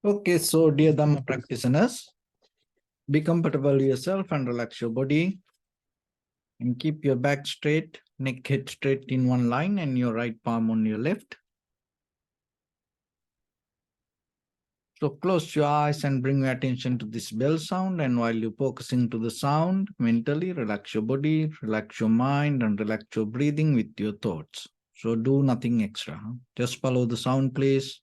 Okay, so dear Dhamma practitioners, be comfortable yourself and relax your body and keep your back straight, neck head straight in one line and your right palm on your left. So close your eyes and bring your attention to this bell sound, and while you're focusing to the sound, mentally relax your body, relax your mind and relax your breathing with your thoughts. So do nothing extra. Just follow the sound, please.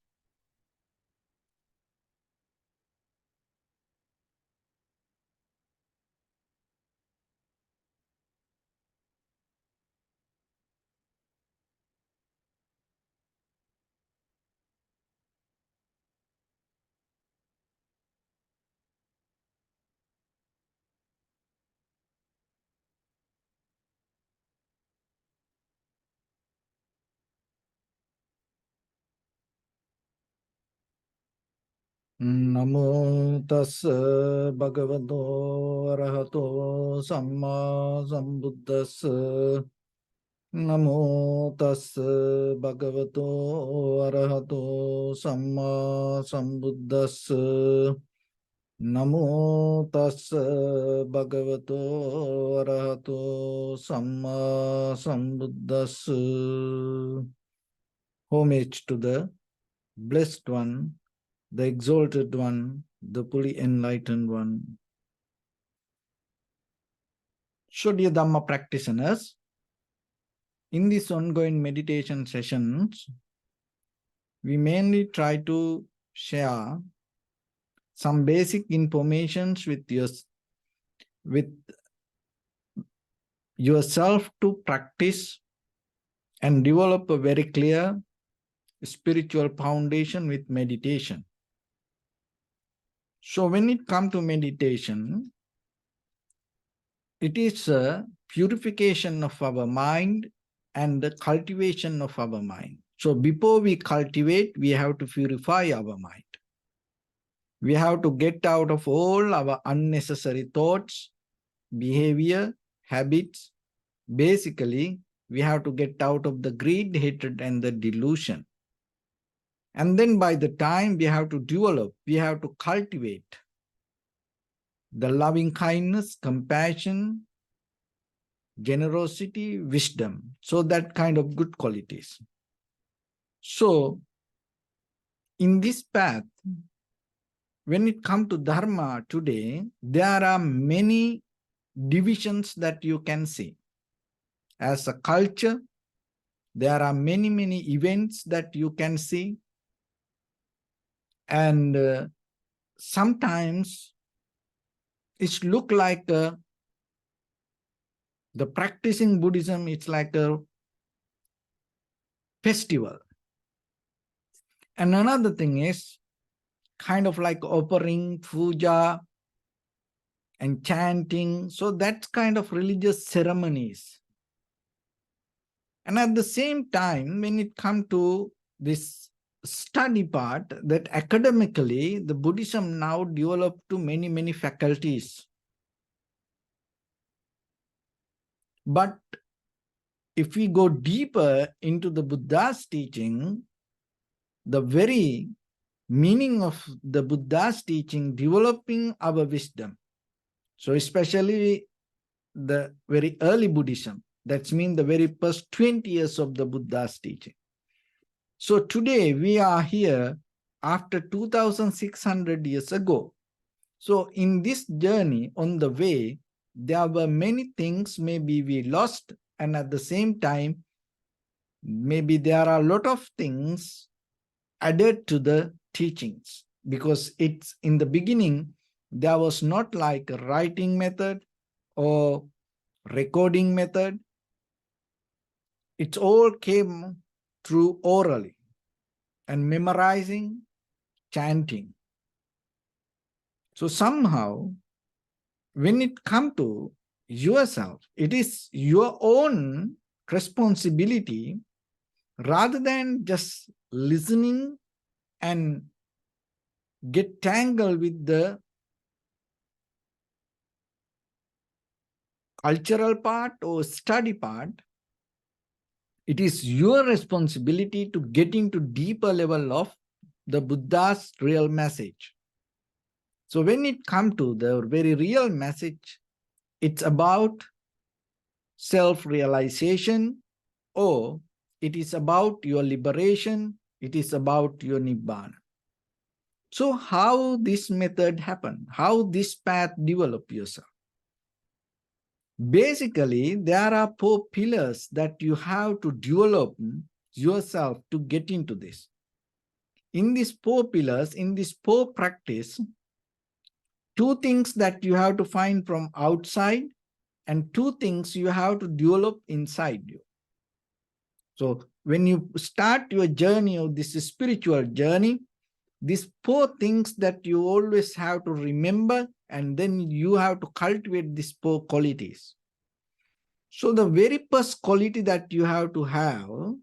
Namo tassa bhagavato arahato samma sambuddhassa. Namo tassa bhagavato arahato samma sambuddhassa. Namo tassa bhagavato arahato samma sambuddhassa. Homage to the Blessed One, the Exalted One, the fully enlightened One. So, dear Dhamma practitioners, in these ongoing meditation sessions, we mainly try to share some basic informations with yourself to practice and develop a very clear spiritual foundation with meditation. So when it comes to meditation, it is a purification of our mind and the cultivation of our mind. So before we cultivate, we have to purify our mind. We have to get out of all our unnecessary thoughts, behavior, habits. Basically, we have to get out of the greed, hatred, and the delusion. And then by the time we have to develop, we have to cultivate the loving kindness, compassion, generosity, wisdom. So that kind of good qualities. So in this path, when it comes to Dharma today, there are many divisions that you can see. As a culture, there are many, many events that you can see. And sometimes it look like the practicing Buddhism, it's like a festival. And another thing is kind of like offering puja and chanting. So that's kind of religious ceremonies. And at the same time, when it comes to this study part, that academically, the Buddhism now developed to many, many faculties. But if we go deeper into the Buddha's teaching, the very meaning of the Buddha's teaching, developing our wisdom. So especially the very early Buddhism, that means the very first 20 years of the Buddha's teaching. So today we are here after 2600 years ago. So in this journey on the way, there were many things maybe we lost, and at the same time, maybe there are a lot of things added to the teachings, because it's in the beginning, there was not like a writing method or recording method. It all came through orally and memorizing, chanting. So somehow, when it comes to yourself, it is your own responsibility rather than just listening and get tangled with the cultural part or study part. It is your responsibility to get into deeper level of the Buddha's real message. So when it comes to the very real message, it's about self-realization, or it is about your liberation, it is about your Nibbana. So how this method happen? How this path develop yourself? Basically, there are 4 pillars that you have to develop yourself to get into this. In these 4 pillars, in this 4 practice, 2 things that you have to find from outside and 2 things you have to develop inside you. So when you start your journey of this spiritual journey, these 4 things that you always have to remember, and then you have to cultivate these 4 qualities. So the very first quality that you have to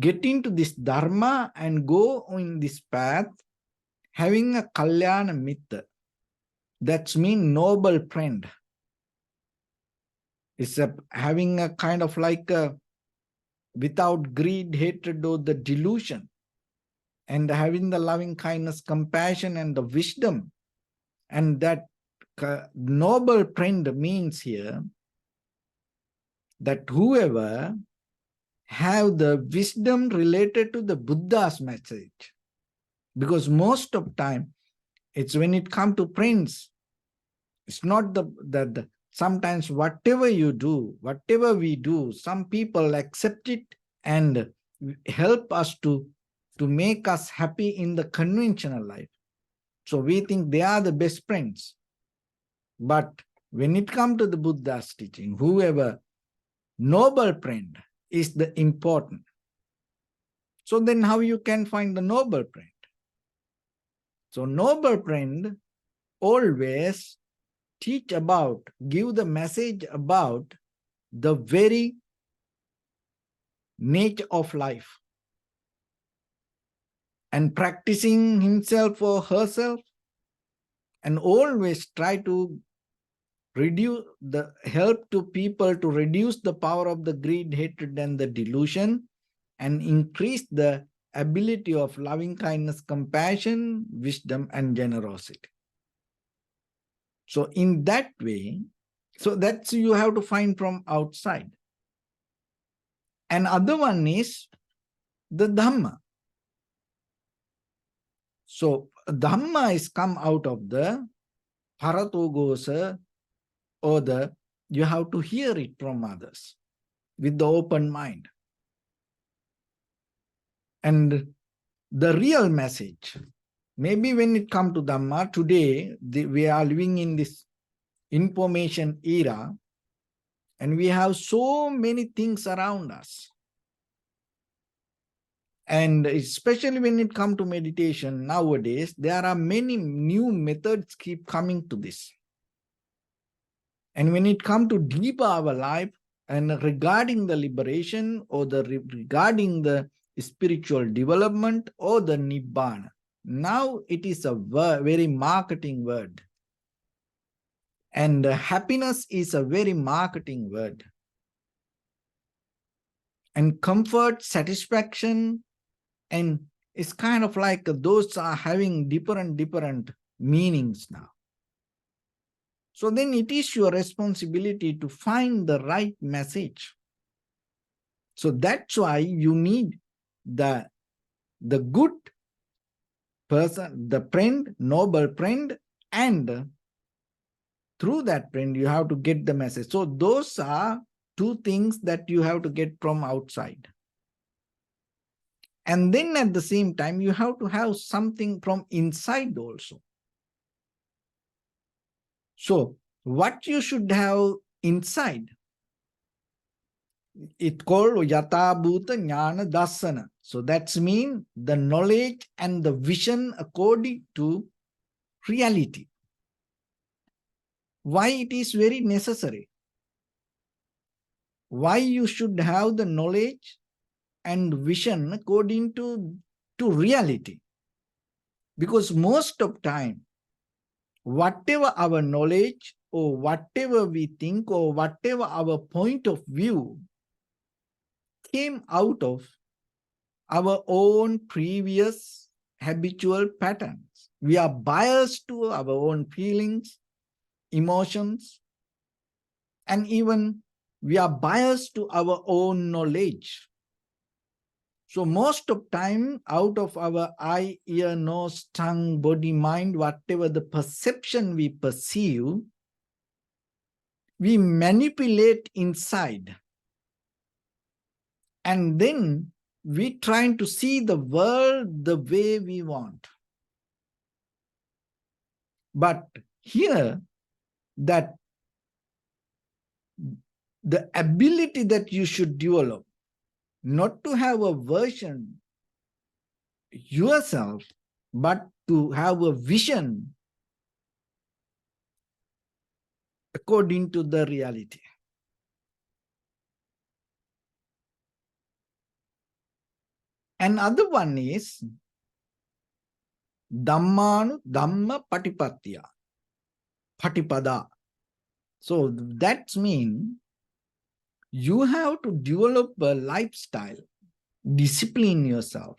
get into this Dharma and go in this path, having a Kalyana Mitra, that's mean noble friend. It's having a kind of like without greed, hatred, or the delusion, and having the loving kindness, compassion, and the wisdom. And that noble friend means here that whoever have the wisdom related to the Buddha's message. Because most of time, it's when it comes to friends, it's not the sometimes whatever you do, whatever we do, some people accept it and help us to make us happy in the conventional life. So we think they are the best friends. But when it comes to the Buddha's teaching, whoever noble friend is the important. So then how you can find the noble friend? So noble friend always teach about, give the message about the very nature of life, and practicing himself or herself, and always try to help to people to reduce the power of the greed, hatred, and the delusion, and increase the ability of loving kindness, compassion, wisdom, and generosity. So in that way, so that's you have to find from outside. And other one is the Dhamma. So Dhamma is come out of the Paratogosa, or you have to hear it from others with the open mind. And the real message, maybe when it comes to Dhamma, today we are living in this information era, and we have so many things around us. And especially when it comes to meditation nowadays, there are many new methods keep coming to this. And when it comes to deeper our life, and regarding the liberation, or regarding the spiritual development, or the Nibbana, now it is a very marketing word. And happiness is a very marketing word. And comfort, satisfaction, and it's kind of like those are having different meanings now. So then it is your responsibility to find the right message. So that's why you need the good person, the friend, noble friend, and through that friend you have to get the message. So those are 2 things that you have to get from outside. And then at the same time, you have to have something from inside also. So what you should have inside, it's called Yata Bhuta Jnana Dassana. So that's mean the knowledge and the vision according to reality. Why it is very necessary? Why you should have the knowledge and vision according to reality? Because most of time, whatever our knowledge, or whatever we think, or whatever our point of view, came out of our own previous habitual patterns. We are biased to our own feelings, emotions, and even we are biased to our own knowledge. So most of time, out of our eye, ear, nose, tongue, body, mind, whatever the perception we perceive, we manipulate inside. And then we trying to see the world the way we want. But here, that the ability that you should develop, not to have a version yourself, but to have a vision according to the reality. Another one is Dhammanu Dhamma Patipatya. Patipada. So that means you have to develop a lifestyle, discipline yourself,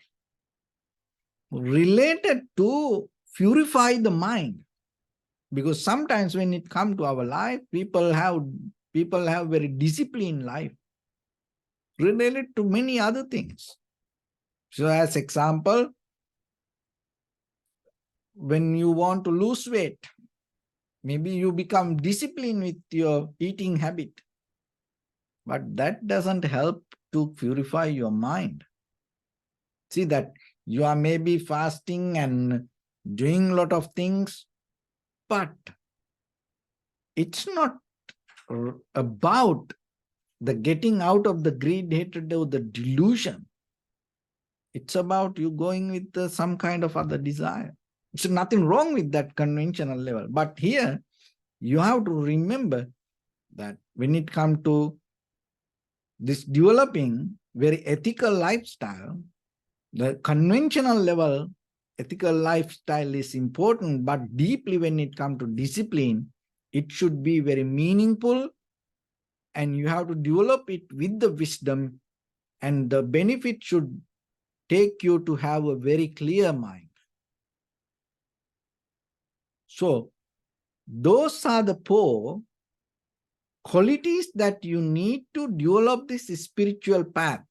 related to purify the mind. Because sometimes when it comes to our life, people have very disciplined life related to many other things. So as example, when you want to lose weight, maybe you become disciplined with your eating habit, but that doesn't help to purify your mind. See that you are maybe fasting and doing a lot of things, but it's not about the getting out of the greed, hatred, or the delusion. It's about you going with some kind of other desire. There's nothing wrong with that conventional level. But here, you have to remember that when it comes to this developing very ethical lifestyle, the conventional level ethical lifestyle is important, but deeply when it comes to discipline, it should be very meaningful, and you have to develop it with the wisdom, and the benefit should take you to have a very clear mind. So those are the 4 qualities that you need to develop this spiritual path.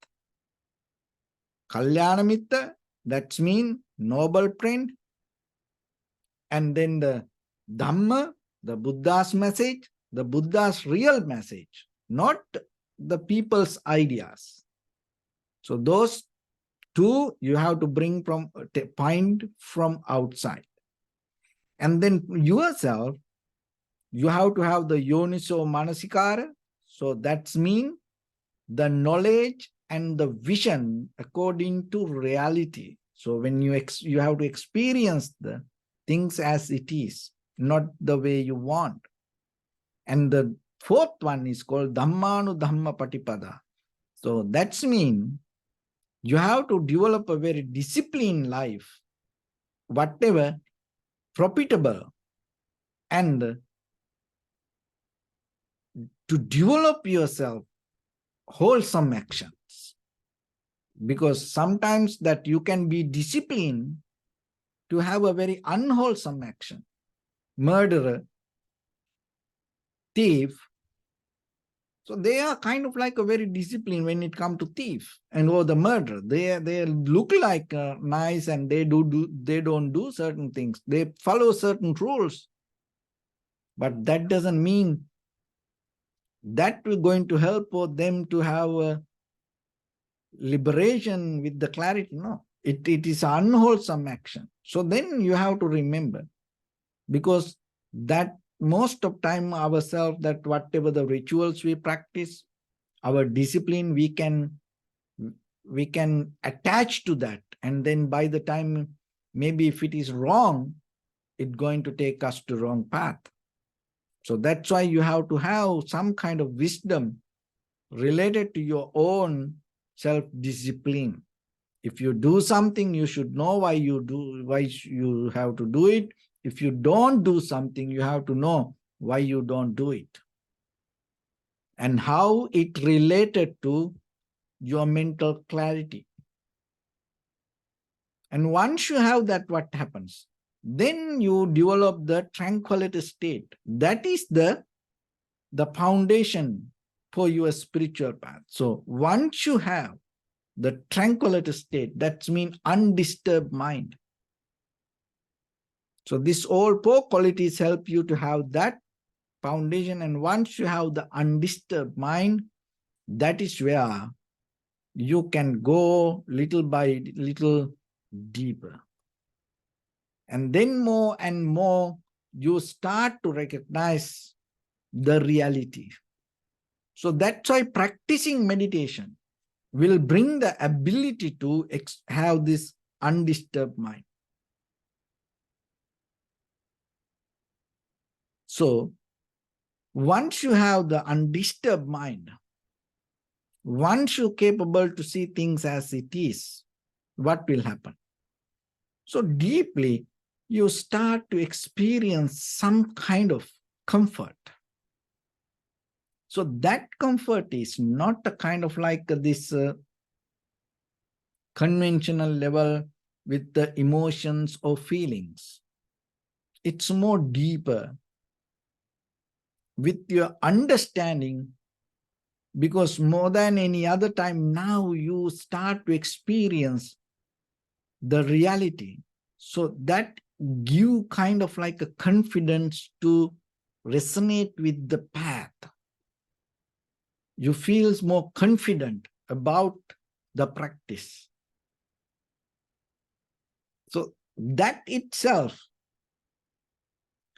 Kalyana Mitra, that means noble friend. And then the Dhamma, the Buddha's message, the Buddha's real message, not the people's ideas. So those 2 you have to bring from, find from outside. And then yourself, you have to have the yoniso manasikara. So that means the knowledge and the vision according to reality. So when you have to experience the things as it is, not the way you want. And the 4th one is called Dhammanu Dhamma Patipada. So that means you have to develop a very disciplined life, whatever profitable, and to develop yourself wholesome actions. Because sometimes that you can be disciplined to have a very unwholesome action. Murderer, thief. So they are kind of like a very disciplined when it comes to thief and or the murderer. They look like nice, and they don't do certain things. They follow certain rules. But that doesn't mean that we're going to help for them to have a liberation with the clarity. No, it is unwholesome action. So then you have to remember, because that most of time ourselves, that whatever the rituals we practice, our discipline, we can attach to that, and then by the time maybe if it is wrong, it's going to take us to wrong path. So that's why you have to have some kind of wisdom related to your own self-discipline. If you do something, you should know why you have to do it. If you don't do something, you have to know why you don't do it, and how it related to your mental clarity. And once you have that, what happens? Then you develop the tranquility state. That is the foundation for your spiritual path. So once you have the tranquility state, that means undisturbed mind. So these all four qualities help you to have that foundation. And once you have the undisturbed mind, that is where you can go little by little deeper. And then more and more, you start to recognize the reality. So that's why practicing meditation will bring the ability to have this undisturbed mind. So once you have the undisturbed mind, once you're capable to see things as it is, what will happen? So deeply, you start to experience some kind of comfort. So that comfort is not a kind of like this conventional level with the emotions or feelings. It's more deeper with your understanding, because more than any other time now you start to experience the reality. So that give kind of like a confidence to resonate with the path. You feel more confident about the practice. So that itself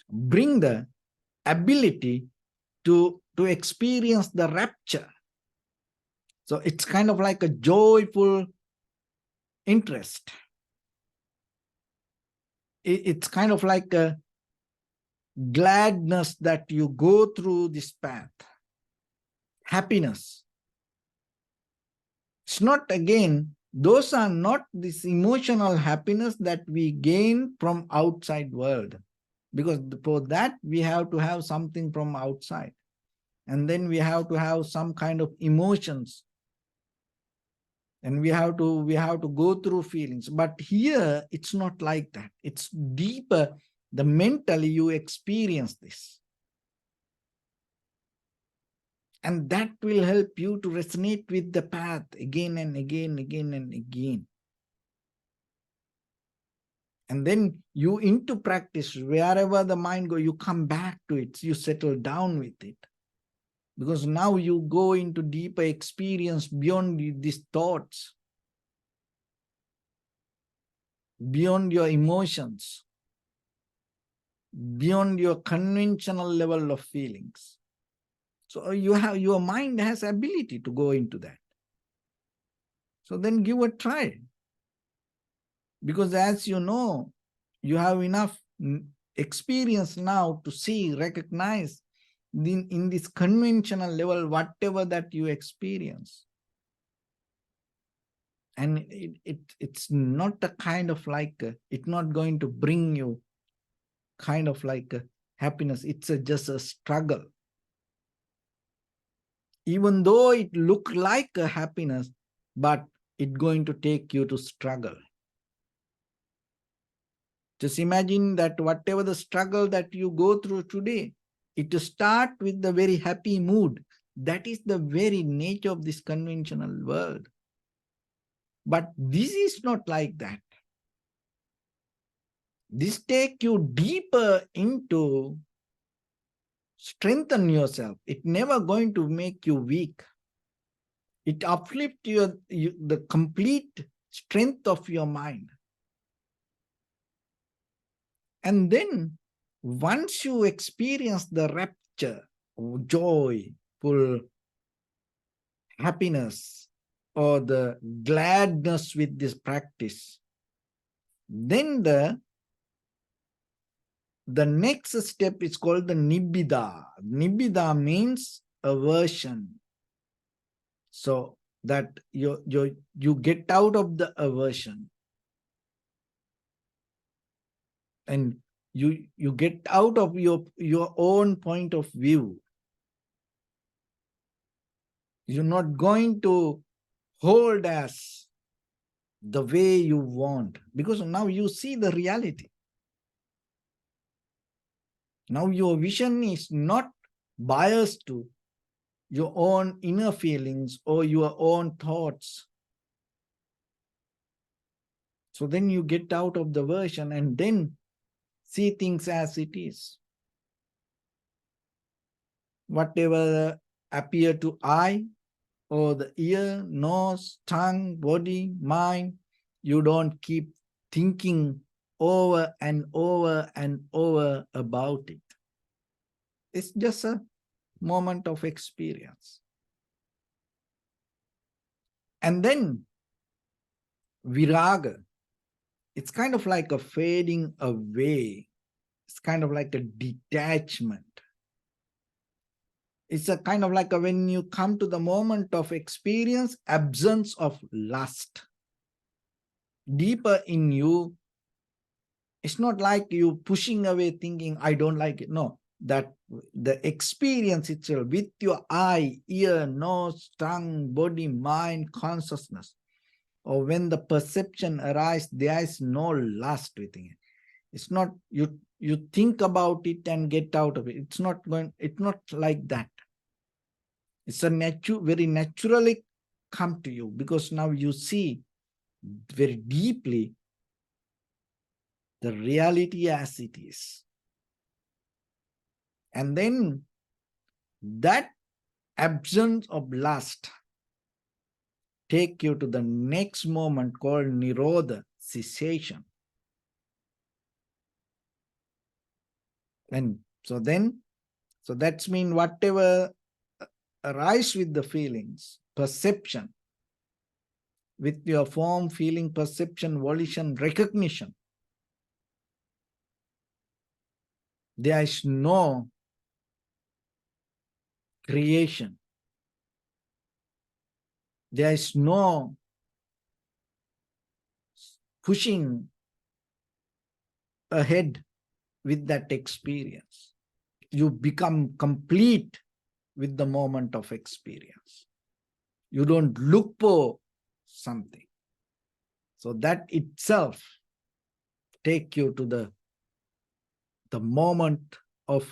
bring the ability to experience the rapture. So it's kind of like a joyful interest. It's kind of like a gladness that you go through this path. Happiness. It's not, again, those are not this emotional happiness that we gain from outside world. Because for that, we have to have something from outside. And then we have to have some kind of emotions. And we have to go through feelings. But here, it's not like that. It's deeper. The mentally you experience this. And that will help you to resonate with the path again and again, again and again. And then you into practice, wherever the mind goes, you come back to it, you settle down with it. Because now you go into deeper experience beyond these thoughts, beyond your emotions, beyond your conventional level of feelings. So your mind has ability to go into that. So then give a try. Because as you know, you have enough experience now to see, recognize in this conventional level, whatever that you experience. And it's not a kind of like, it's not going to bring you kind of like a happiness. It's just a struggle. Even though it look like a happiness, but it's going to take you to struggle. Just imagine that whatever the struggle that you go through today, it to start with the very happy mood. That is the very nature of this conventional world. But this is not like that. This take you deeper into strengthen yourself. It never going to make you weak. It uplift the complete strength of your mind. And then once you experience the rapture, joy, full happiness, or the gladness with this practice, then the next step is called the nibbida. Nibbida means aversion. So that you get out of the aversion. And you get out of your own point of view. You're not going to hold as the way you want, because now you see the reality. Now your vision is not biased to your own inner feelings or your own thoughts. So then you get out of the version and then see things as it is. Whatever appear to eye or the ear, nose, tongue, body, mind, you don't keep thinking over and over and over about it. It's just a moment of experience. And then viraga, it's kind of like a fading away. It's kind of like a detachment. It's a kind of like when you come to the moment of experience, absence of lust. Deeper in you, it's not like you pushing away thinking, I don't like it. No, that the experience itself with your eye, ear, nose, tongue, body, mind, consciousness, or when the perception arises, there is no lust within it. It's not you think about it and get out of it. It's not like that. It's a very naturally come to you, because now you see very deeply the reality as it is. And then that absence of lust take you to the next moment called nirodha, cessation. And so that's mean whatever arise with the feelings, perception, with your form, feeling, perception, volition, recognition, there is no creation. There is no pushing ahead with that experience. You become complete with the moment of experience. You don't look for something. So that itself take you to the moment of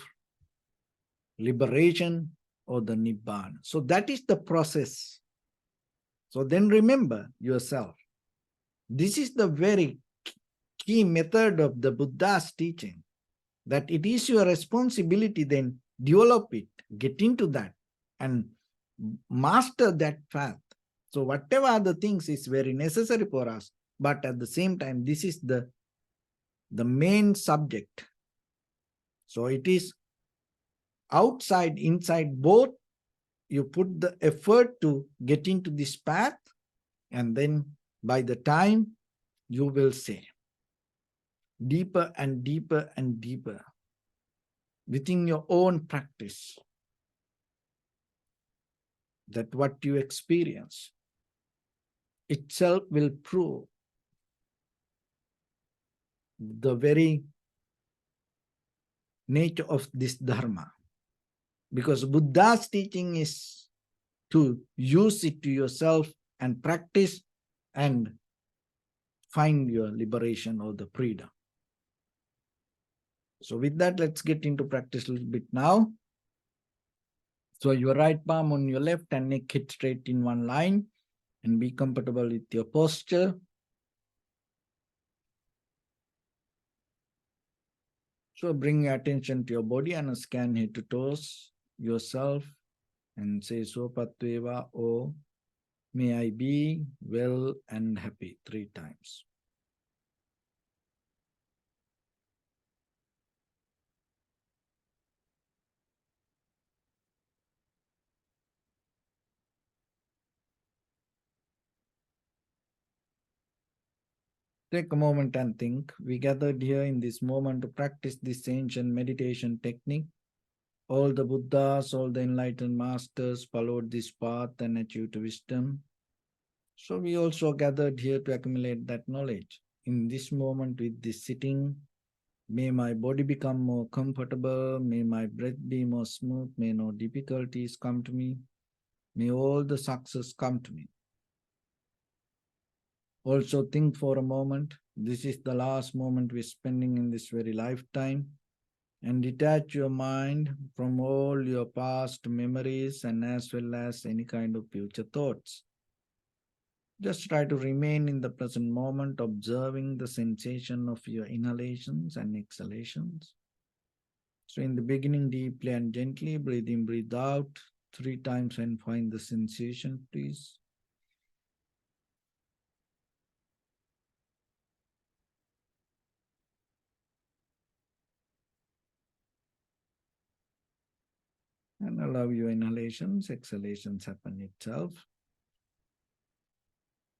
liberation or the Nibbana. So that is the process. So then remember yourself. This is the very key method of the Buddha's teaching, that it is your responsibility then develop it, get into that and master that path. So whatever other things is very necessary for us, but at the same time, this is the main subject. So it is outside, inside, both. You put the effort to get into this path, and then by the time you will say deeper and deeper and deeper within your own practice, that what you experience itself will prove the very nature of this Dharma. Because Buddha's teaching is to use it to yourself and practice and find your liberation or the freedom. So with that, let's get into practice a little bit now. So your right palm on your left and neck hit straight in one line, and be comfortable with your posture. So bring your attention to your body and scan head to toes yourself and say Sopatveva, or may I be well and happy 3 times. Take a moment and think. We gathered here in this moment to practice this ancient meditation technique. All the Buddhas, all the enlightened masters followed this path and achieved wisdom. So we also gathered here to accumulate that knowledge. In this moment with this sitting, may my body become more comfortable, may my breath be more smooth, may no difficulties come to me, may all the success come to me. Also think for a moment, this is the last moment we're spending in this very lifetime, and detach your mind from all your past memories and as well as any kind of future thoughts. Just try to remain in the present moment, observing the sensation of your inhalations and exhalations. So in the beginning, deeply and gently, breathe in, breathe out 3 times and find the sensation, please. And allow your inhalations, exhalations happen itself.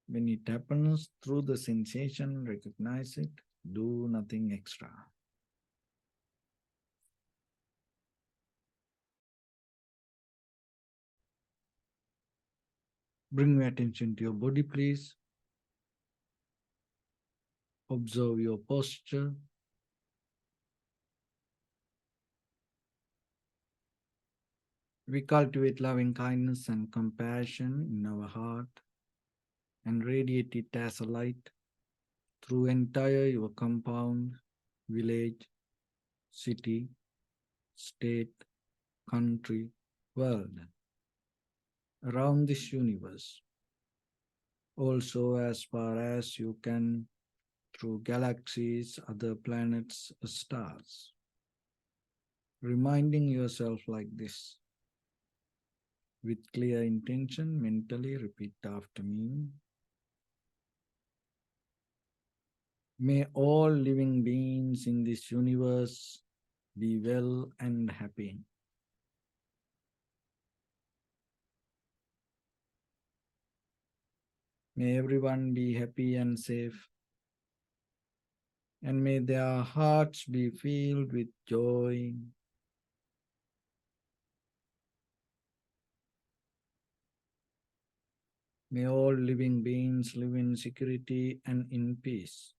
When it happens through the sensation, recognize it, do nothing extra. Bring your attention to your body, please. Observe your posture. We cultivate loving kindness and compassion in our heart and radiate it as a light through entire your compound, village, city, state, country, world, around this universe. Also as far as you can through galaxies, other planets, stars. Reminding yourself like this. With clear intention, mentally repeat after me. May all living beings in this universe be well and happy. May everyone be happy and safe. And may their hearts be filled with joy. May all living beings live in security and in peace.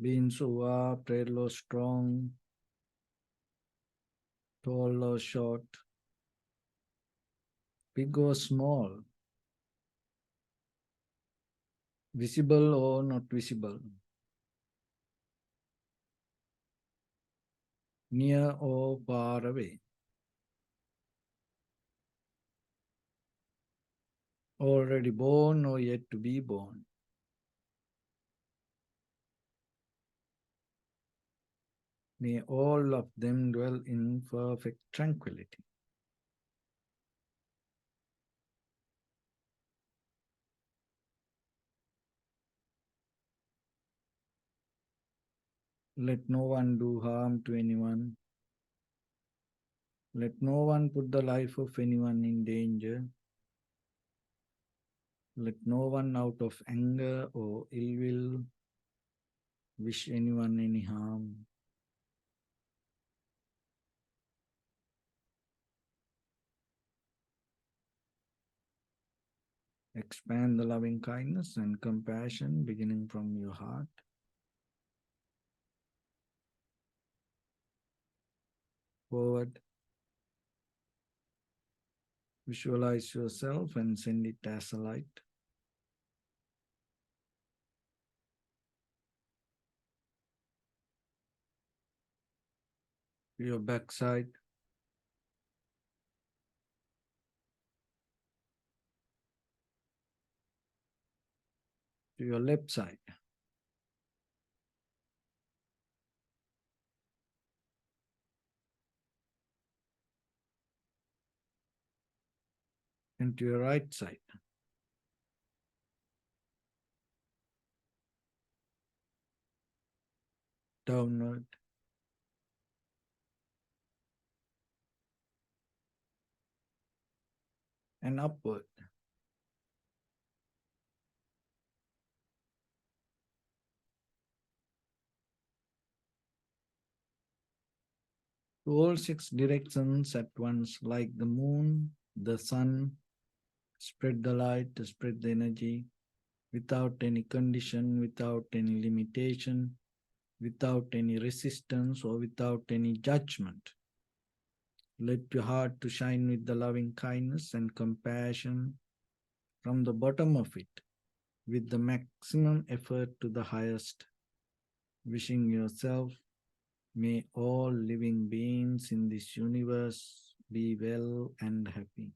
Beings who are frail or strong, tall or short, big or small, visible or not visible, near or far away, already born or yet to be born. May all of them dwell in perfect tranquility. Let no one do harm to anyone. Let no one put the life of anyone in danger. Let no one out of anger or ill will wish anyone any harm. Expand the loving kindness and compassion beginning from your heart. Forward. Visualize yourself and send it as a light. To your backside. To your left side. And to your right side. Downward. And upward. To all 6 directions at once, like the moon, the sun, spread the light, spread the energy, without any condition, without any limitation, without any resistance or without any judgment. Let your heart to shine with the loving kindness and compassion from the bottom of it, with the maximum effort to the highest, wishing yourself, may all living beings in this universe be well and happy.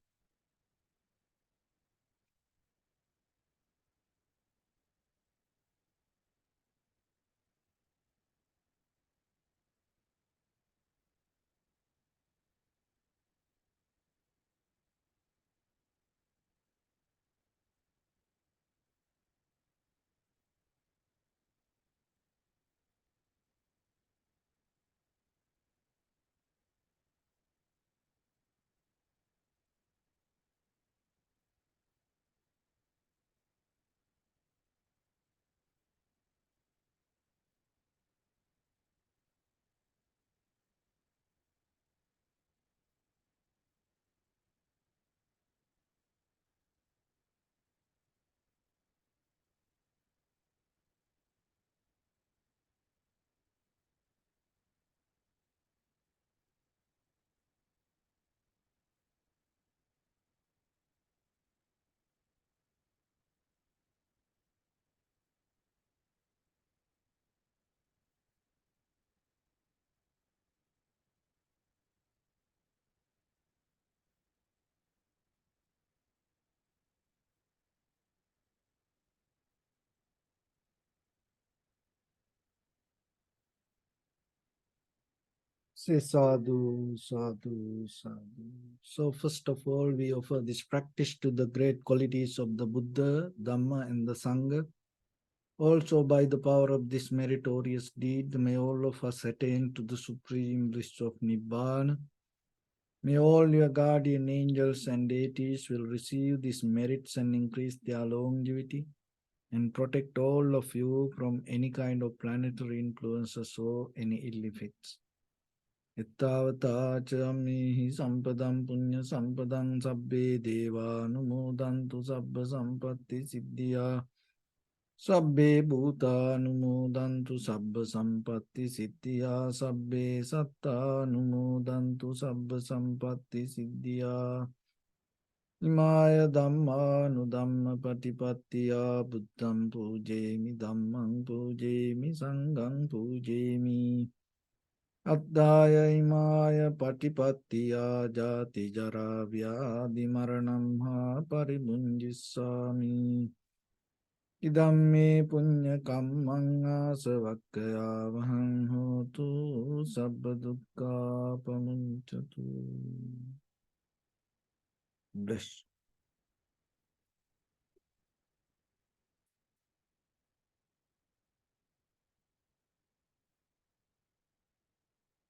Say sadhu, sadhu, sadhu. So, first of all, we offer this practice to the great qualities of the Buddha, Dhamma, and the Sangha. Also, by the power of this meritorious deed, may all of us attain to the supreme bliss of Nibbana. May all your guardian angels and deities will receive these merits and increase their longevity and protect all of you from any kind of planetary influences or any ill effects. Ittavata chamihi sampadam punya sampadam sabbe deva numodantu sabba sampatti siddhya sabbe bhuta numodantu sabba sampatti siddhya sabbe satta numodantu sabba sampatti siddhya Imaya dhamma nu dhamma patipattiya buddham pujemi dhammam pujemi sangham pujemi Addhaya imaya patipattiya jati jara vyadi maranam ha paribunjissami Idam me punya kammang asavakkaya vaham hotu sabba dukkha pamunchatu. Bless.